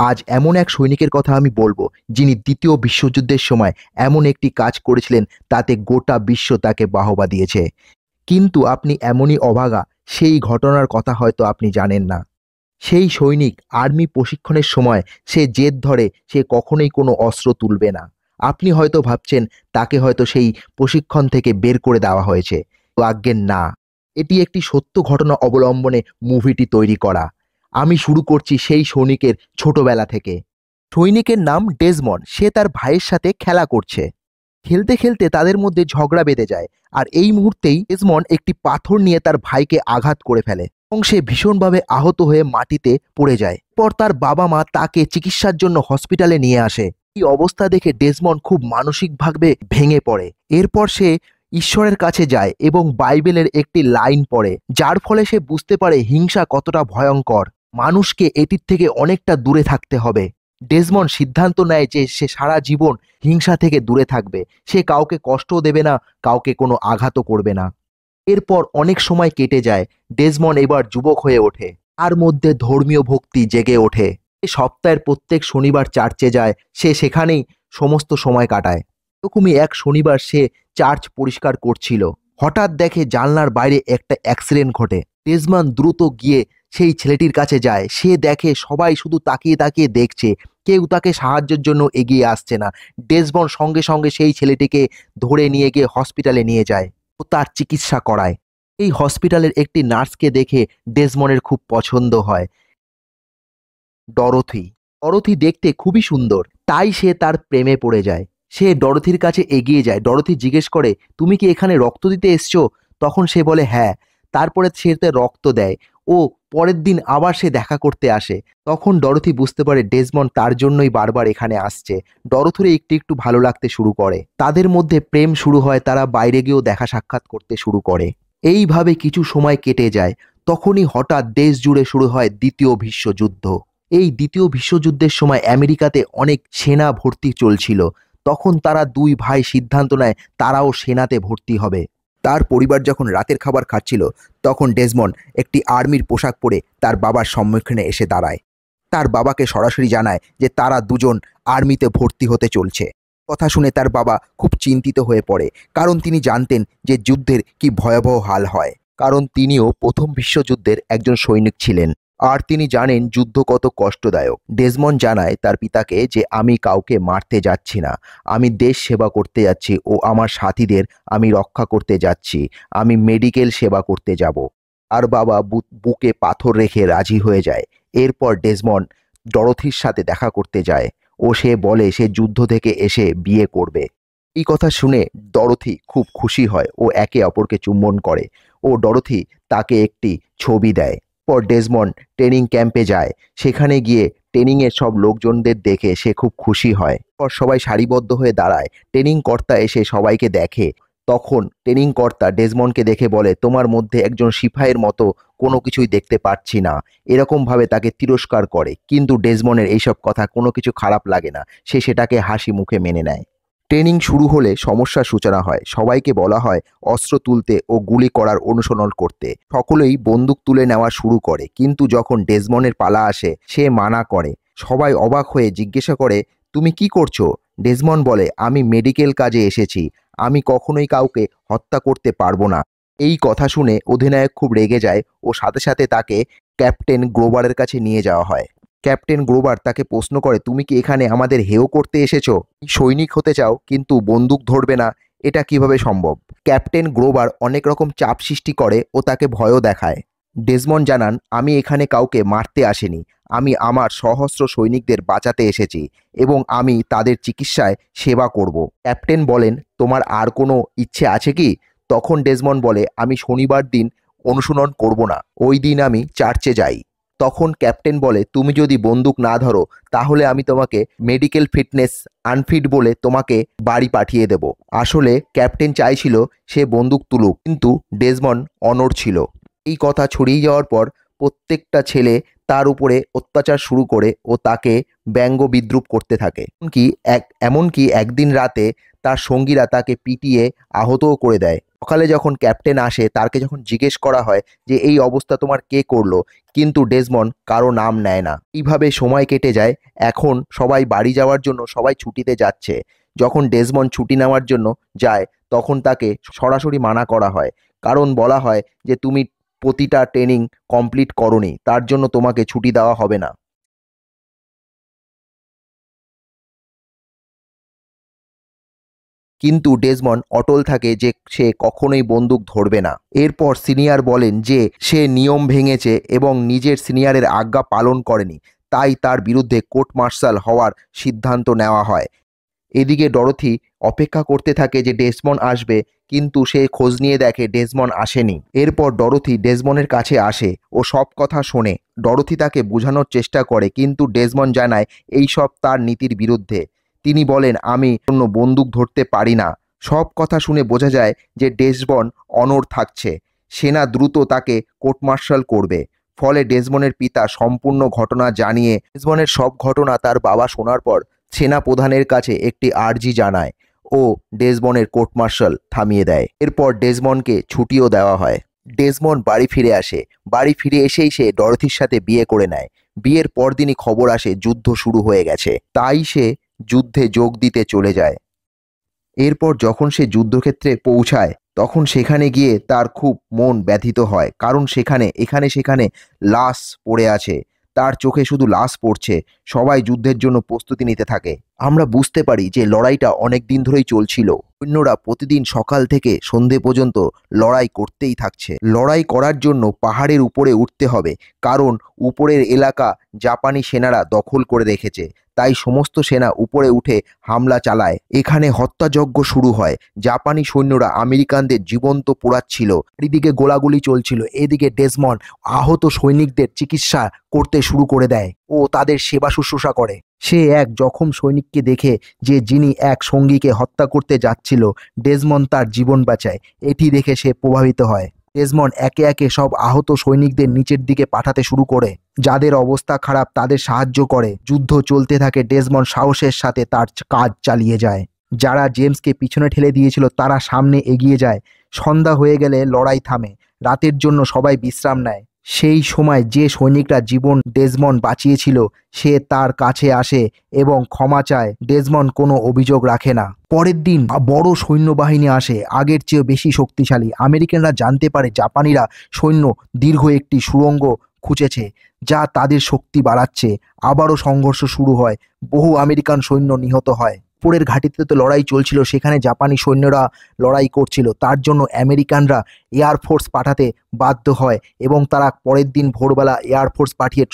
আজ এমন এক সৈনিকের কথা আমি বলবো, যিনি দ্বিতীয় বিশ্বযুদ্ধের সময় এমন একটি কাজ করেছিলেন তাতে গোটা বিশ্ব তাকে বাহবা দিয়েছে। কিন্তু আপনি এমনই অভাগা, সেই ঘটনার কথা হয়তো আপনি জানেন না। সেই সৈনিক আর্মি প্রশিক্ষণের সময় সে জেদ ধরে সে কখনোই কোনো অস্ত্র তুলবে না। আপনি হয়তো ভাবছেন তাকে হয়তো সেই প্রশিক্ষণ থেকে বের করে দেওয়া হয়েছে, তো আজ্ঞে না। এটি একটি সত্য ঘটনা অবলম্বনে মুভিটি তৈরি করা। আমি শুরু করছি সেই সৈনিকের ছোটবেলা থেকে। সৈনিকের নাম ডেজমন্ড। সে তার ভাইয়ের সাথে খেলা করছে। খেলতে খেলতে তাদের মধ্যে ঝগড়া বেঁধে যায়, আর এই মুহূর্তেই ডেজমন্ড একটি পাথর নিয়ে তার ভাইকে আঘাত করে ফেলে এবং সে ভীষণভাবে আহত হয়ে মাটিতে পড়ে যায়। পর তার বাবা মা তাকে চিকিৎসার জন্য হসপিটালে নিয়ে আসে। এই অবস্থা দেখে ডেজমন্ড খুব মানসিকভাবে ভেঙে পড়ে। এরপর সে ঈশ্বরের কাছে যায় এবং বাইবেলের একটি লাইন পড়ে, যার ফলে সে বুঝতে পারে হিংসা কতটা ভয়ঙ্কর। মানুষকে এটির থেকে অনেকটা দূরে থাকতে হবে। ডেজমন্ড সিদ্ধান্ত নেয় যে সে সারা জীবন হিংসা থেকে দূরে থাকবে। সে কাউকে কষ্টও দেবে না, কাউকে কোনো আঘাতও করবে না। এরপর অনেক সময় কেটে যায়। ডেজমন্ড এবার যুবক হয়ে ওঠে। তার মধ্যে ধর্মীয় ভক্তি জেগে ওঠে। সে সপ্তাহের প্রত্যেক শনিবার চার্চে যায়। সে সেখানেই সমস্ত সময় কাটায়। এরকমই এক শনিবার সে চার্চ পরিষ্কার করছিল। হঠাৎ দেখে জানলার বাইরে একটা অ্যাক্সিডেন্ট ঘটে। ডেজমন্ড দ্রুত গিয়ে সেই ছেলেটির কাছে যায়। সে দেখে সবাই শুধু তাকিয়ে তাকিয়ে দেখছে, কেউ তাকে সাহায্যের জন্য এগিয়ে আসছে না। ডেজমন্ড সঙ্গে সঙ্গে সেই ছেলেটিকে ধরে নিয়ে গিয়ে হসপিটালে নিয়ে যায় ও তার চিকিৎসা করায়। এই হসপিটালের একটি নার্সকে দেখে ডেজমন্ডের খুব পছন্দ হয়, ডরোথি। ডরোথি দেখতে খুবই সুন্দর, তাই সে তার প্রেমে পড়ে যায়। সে ডরোথির কাছে এগিয়ে যায়। ডরোথি জিজ্ঞেস করে, তুমি কি এখানে রক্ত দিতে এসছো? তখন সে বলে হ্যাঁ। তারপরে সে রক্ত দেয় ও পরের দিন আবার সে দেখা করতে আসে। তখন ডরোথি বুঝতে পারে ডেজমন্ড তার জন্যই বারবার এখানে আসছে। ডরোথির একটু একটু ভালো লাগতে শুরু করে। তাদের মধ্যে প্রেম শুরু হয়। তারা বাইরে গিয়েও দেখা সাক্ষাৎ করতে শুরু করে। এইভাবে কিছু সময় কেটে যায়। তখনই হঠাৎ দেশ জুড়ে শুরু হয় দ্বিতীয় বিশ্বযুদ্ধ। এই দ্বিতীয় বিশ্বযুদ্ধের সময় আমেরিকাতে অনেক সেনা ভর্তি চলছিল। তখন তারা দুই ভাই সিদ্ধান্ত নেয় তারাও সেনাতে ভর্তি হবে। তার পরিবার যখন রাতের খাবার খাচ্ছিল, তখন ডেজমন্ড একটি আর্মির পোশাক পরে তার বাবার সম্মুখীনে এসে দাঁড়ায়। তার বাবাকে সরাসরি জানায় যে তারা দুজন আর্মিতে ভর্তি হতে চলছে। কথা শুনে তার বাবা খুব চিন্তিত হয়ে পড়ে, কারণ তিনি জানতেন যে যুদ্ধের কি ভয়াবহ হাল হয়, কারণ তিনিও প্রথম বিশ্বযুদ্ধের একজন সৈনিক ছিলেন। আর তিনি জানেন যুদ্ধ কত কষ্টদায়ক। ডেজমন্ড জানায় তার পিতাকে যে আমি কাউকে মারতে যাচ্ছি না, আমি দেশ সেবা করতে যাচ্ছি ও আমার সাথীদের আমি রক্ষা করতে যাচ্ছি। আমি মেডিকেল সেবা করতে যাব। আর বাবা বুকে পাথর রেখে রাজি হয়ে যায়। এরপর ডেজমন্ড ডরোথির সাথে দেখা করতে যায় ও সে বলে সে যুদ্ধ থেকে এসে বিয়ে করবে। এই কথা শুনে ডরোথি খুব খুশি হয় ও একে অপরকে চুম্বন করে ও ডরোথি তাকে একটি ছবি দেয়। পর ডেজমন্ড ট্রেনিং ক্যাম্পে যায়। সেখানে গিয়ে ট্রেনিংয়ের সব লোকজনদের দেখে সে খুব খুশি হয়। পর সবাই সারিবদ্ধ হয়ে দাঁড়ায়। ট্রেনিং কর্তা এসে সবাইকে দেখে। তখন ট্রেনিং কর্তা ডেজমন্ডকে দেখে বলে, তোমার মধ্যে একজন সিপাহীর মতো কোনো কিছুই দেখতে পাচ্ছি না। এরকমভাবে তাকে তিরস্কার করে, কিন্তু ডেজমন্ডের এইসব কথা কোনো কিছু খারাপ লাগে না। সে সেটাকে হাসি মুখে মেনে নেয়। ট্রেনিং শুরু হলে সমস্যার সূচনা হয়। সবাইকে বলা হয় অস্ত্র তুলতে ও গুলি করার অনুসরণ করতে। সকলেই বন্দুক তুলে নেওয়া শুরু করে, কিন্তু যখন ডেজমন্ডের পালা আসে সে মানা করে। সবাই অবাক হয়ে জিজ্ঞাসা করে, তুমি কি করছো? ডেজমন্ড বলে, আমি মেডিকেল কাজে এসেছি, আমি কখনোই কাউকে হত্যা করতে পারবো না। এই কথা শুনে অধিনায়ক খুব রেগে যায় ও সাথে সাথে তাকে ক্যাপ্টেন গ্রোভারের কাছে নিয়ে যাওয়া হয়। ক্যাপ্টেন গ্রোভার তাকে প্রশ্ন করে, তুমি কি এখানে আমাদের হেয় করতে এসেছো? সৈনিক হতে চাও কিন্তু বন্দুক ধরবে না, এটা কিভাবে সম্ভব? ক্যাপ্টেন গ্রোভার অনেক রকম চাপ সৃষ্টি করে ও তাকে ভয়ও দেখায়। ডেজমন্ড জানান, আমি এখানে কাউকে মারতে আসিনি, আমি আমার সহস্র সৈনিকদের বাঁচাতে এসেছি এবং আমি তাদের চিকিৎসায় সেবা করব। ক্যাপ্টেন বলেন, তোমার আর কোনো ইচ্ছে আছে কি? তখন ডেজমন্ড বলে, আমি শনিবার দিন অনুশীলন করব না, ওই দিন আমি চার্চে যাই। তখন ক্যাপ্টেন বলে, তুমি যদি বন্দুক না ধরো তাহলে আমি তোমাকে মেডিকেল ফিটনেস আনফিট বলে তোমাকে বাড়ি পাঠিয়ে দেব। আসলে ক্যাপ্টেন চাইছিল সে বন্দুক তুলুক, কিন্তু ডেজমন্ড অনড় ছিল। এই কথা ছড়িয়ে যাওয়ার পর প্রত্যেকটা ছেলে তার উপরে অত্যাচার শুরু করে ও তাকে ব্যঙ্গ বিদ্রূপ করতে থাকে। এমনকি একদিন রাতে তার সঙ্গীরা তাকে পিটিয়ে আহতও করে দেয়। সকালে যখন ক্যাপ্টেন আসে তাকে যখন জিজ্ঞেস করা হয় যে এই অবস্থা তোমার কে করলো, কিন্তু ডেসমন্ড কারো নাম নেয় না। এইভাবে সময় কেটে যায়। এখন সবাই বাড়ি যাওয়ার জন্য সবাই ছুটিতে যাচ্ছে। যখন ডেসমন্ড ছুটি নেওয়ার জন্য যায় তখন তাকে সরাসরি মানা করা হয়, কারণ বলা হয় যে তুমি প্রতিটা ট্রেনিং কমপ্লিট করোনি, তার জন্য তোমাকে ছুটি দেওয়া হবে না। কিন্তু ডেসমন্ড অটল থাকে যে সে কখনোই বন্দুক ধরবে না। এরপর সিনিয়র বলেন যে সে নিয়ম ভেঙেছে এবং নিজের সিনিয়রের আজ্ঞা পালন করেনি, তাই তার বিরুদ্ধে কোর্ট মার্শাল হওয়ার সিদ্ধান্ত নেওয়া হয়। এদিকে ডরোথি অপেক্ষা করতে থাকে যে ডেসমন্ড আসবে, কিন্তু সে খোঁজ নিয়ে দেখে ডেসমন্ড আসেনি। এরপর ডরোথি ডেসমন্ডের কাছে আসে ও সব কথা শোনে। ডরোথি তাকে বোঝানোর চেষ্টা করে, কিন্তু ডেসমন্ড জানায় এইসব তার নীতির বিরুদ্ধে। তিনি বলেন আমি কোনো বন্দুক ধরতে পারি না। সব কথা শুনে বোঝা যায় যে ডেসমন্ড অনড় থাকছে। সেনা দ্রুত তাকে কোর্ট মার্শাল করবে। ফলে ডেসমন্ডের পিতা সম্পূর্ণ ঘটনা জানিয়ে ডেসমন্ডের সব ঘটনা তার বাবা শোনার পর সেনা প্রধানের কাছে একটি আর্জি জানায় ও ডেসমন্ডের কোর্ট মার্শাল থামিয়ে দেয়। এরপর ডেসমন্ডকে ছুটিও দেওয়া হয়। ডেসমন্ড বাড়ি ফিরে আসে। বাড়ি ফিরে এসেই সে ডরোথির সাথে বিয়ে করে নেয়। বিয়ের পরদিনই খবর আসে যুদ্ধ শুরু হয়ে গেছে, তাই সে যুদ্ধে যোগ দিতে চলে যায়। এরপর যখন সে যুদ্ধক্ষেত্রে পৌঁছায় তখন সেখানে গিয়ে তার খুব মন ব্যথিত হয়, কারণ এখানে সেখানে লাশ পড়ে আছে। তার চোখে শুধু লাশ পড়ছে। সবাই যুদ্ধের জন্য প্রস্তুতি নিতে থাকে। আমরা বুঝতে পারি যে লড়াইটা অনেক দিন ধরেই চলছিল। সৈন্যরা প্রতিদিন সকাল থেকে সন্ধে পর্যন্ত লড়াই করতেই থাকছে। লড়াই করার জন্য পাহাড়ের উপরে উঠতে হবে, কারণ উপরের এলাকা জাপানি সেনারা দখল করে রেখেছে। তাই সমস্ত সেনা উপরে উঠে হামলা চালায়। এখানে হত্যাযজ্ঞ শুরু হয়। জাপানি সৈন্যরা আমেরিকানদের জীবন্ত পোড়াচ্ছিল। এদিকে গোলাগুলি চলছিল। এদিকে ডেসমন্ড আহত সৈনিকদের চিকিৎসা করতে শুরু করে দেয় ও তাদের সেবা শুশ্রূষা করে। সে এক জখম সৈনিককে দেখে যে যিনি এক সঙ্গীকে হত্যা করতে যাচ্ছিল, ডেসমন্ড তার জীবন বাঁচায়। এটি দেখে সে প্রভাবিত হয়। ডেসমন্ড একে একে সব আহত সৈনিকদের নিচের দিকে পাঠাতে শুরু করে। যাদের অবস্থা খারাপ তাদের সাহায্য করে। যুদ্ধ চলতে থাকে। ডেসমন্ড সাহসের সাথে তার কাজ চালিয়ে যায়। যারা জেমসকে পিছনে ঠেলে দিয়েছিল তারা সামনে এগিয়ে যায়। সন্ধ্যা হয়ে গেলে লড়াই থামে। রাতের জন্য সবাই বিশ্রাম নেয়। সেই সময় যে সৈনিকরা জীবন ডেসমন্ড বাঁচিয়েছিল সে তার কাছে আসে এবং ক্ষমা চায়। ডেসমন্ড কোনো অভিযোগ রাখে না। পরের দিন বড় সৈন্যবাহিনী আসে, আগের চেয়েও বেশি শক্তিশালী। আমেরিকানরা জানতে পারে জাপানিরা সৈন্য দীর্ঘ একটি সুড়ঙ্গ খুঁজেছে, যা তাদের শক্তি বাড়াচ্ছে। আবারও সংঘর্ষ শুরু হয়। বহু আমেরিকান সৈন্য নিহত হয়। উপরের ঘাঁটিতে তো লড়াই চলছিল, সেখানে জাপানি সৈন্যরা লড়াই করছিল। তার জন্য আমেরিকানরা এয়ারফোর্স পাঠাতে বাধ্য হয় এবং তারা পরের দিন ভোরবেলা এয়ারফোর্স পাঠিয়ে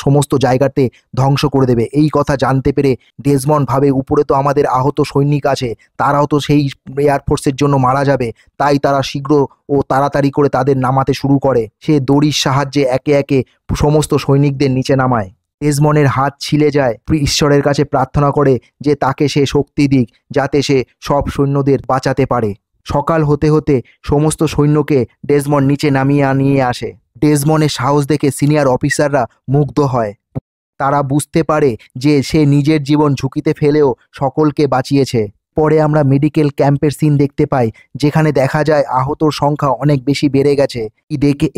সমস্ত জায়গাতে ধ্বংস করে দেবে। এই কথা জানতে পেরে ডেসমন্ড ভাবে উপরে তো আমাদের আহত সৈনিক আছে, তারাও তো সেই এয়ারফোর্সের জন্য মারা যাবে। তাই তারা শীঘ্র ও তাড়াতাড়ি করে তাদের নামাতে শুরু করে। সে দড়ির সাহায্যে একে একে সমস্ত সৈনিকদের নিচে নামায়। ডেসমন্ডের হাত ছিলে যায়। ঈশ্বরের কাছে প্রার্থনা করে যে তাকে সে শক্তি দিক, যাতে সে সব সৈন্যদের বাঁচাতে পারে। সকাল হতে হতে সমস্ত সৈন্যকে ডেসমন্ড নিচে নামিয়ে নিয়ে আসে। ডেসমন্ডের সাহস দেখে সিনিয়র অফিসাররা মুগ্ধ হয়। তারা বুঝতে পারে যে সে নিজের জীবন ঝুঁকিতে ফেলেও সকলকে বাঁচিয়েছে। পরে আমরা মেডিকেল ক্যাম্পের সিন দেখতে পাই, যেখানে দেখা যায় আহতর সংখ্যা অনেক বেশি বেড়ে গেছে।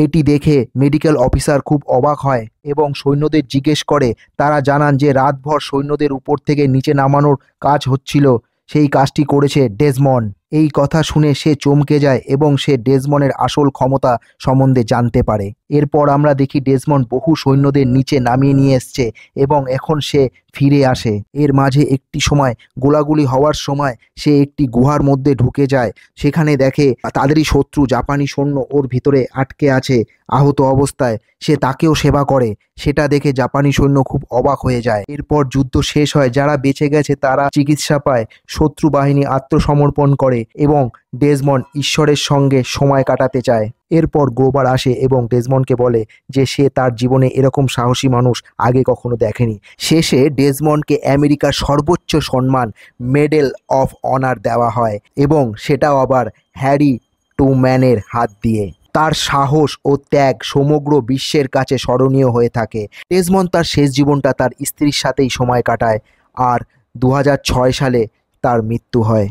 এটি দেখে মেডিকেল অফিসার খুব অবাক হয় এবং সৈন্যদের জিজ্ঞেস করে। তারা জানান যে রাতভর সৈন্যদের উপর থেকে নিচে নামানোর কাজ হচ্ছিল। সেই কাজটি করেছে ডেসমন্ড। এই কথা শুনে সে চমকে যায় এবং সে ডেসমন্ডের আসল ক্ষমতা সম্বন্ধে জানতে পারে। এরপর আমরা দেখি ডেসমন্ড বহু সৈন্যদের নিচে নামিয়ে নিয়ে এসছে এবং এখন সে ফিরে আসে। এর মাঝে একটি সময় গোলাগুলি হওয়ার সময় সে একটি গুহার মধ্যে ঢুকে যায়। সেখানে দেখে তাদেরই শত্রু জাপানি সৈন্য ওর ভিতরে আটকে আছে আহত অবস্থায়। সে তাকেও সেবা করে। সেটা দেখে জাপানি সৈন্য খুব অবাক হয়ে যায়। এরপর যুদ্ধ শেষ হয়। যারা বেঁচে গেছে তারা চিকিৎসা পায়। শত্রু বাহিনী আত্মসমর্পণ করে এবং ডেসমন্ড ঈশ্বরের সঙ্গে সময় কাটাতে চায়। এরপর গ্রোভার আসে এবং ডেসমন্ডকে বলে যে সে তার জীবনে এরকম সাহসী মানুষ আগে কখনো দেখেনি। শেষে ডেসমন্ডকে আমেরিকার সর্বোচ্চ সম্মান মেডেল অফ অনার দেওয়া হয় এবং সেটাও আবার হ্যারি ট্রুম্যানের হাত দিয়ে। তার সাহস ও ত্যাগ সমগ্র বিশ্বের কাছে স্মরণীয় হয়ে থাকে। ডেসমন্ড তার শেষ জীবনটা তার স্ত্রীর সাথেই সময় কাটায় আর 2006 সালে তার মৃত্যু হয়।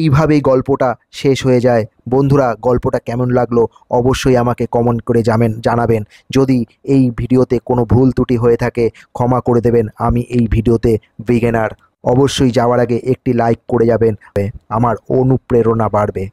এইভাবেই গল্পটা শেষ হয়ে যায়। বন্ধুরা, গল্পটা কেমন লাগলো অবশ্যই আমাকে কমেন্ট করে জানাবেন। যদি এই ভিডিওতে কোনো ভুল ত্রুটি হয়ে থাকে ক্ষমা করে দেবেন, আমি এই ভিডিওতে বিগিনার। অবশ্যই যাওয়ার আগে একটি লাইক করে যাবেন, আমার অনুপ্রেরণা বাড়বে।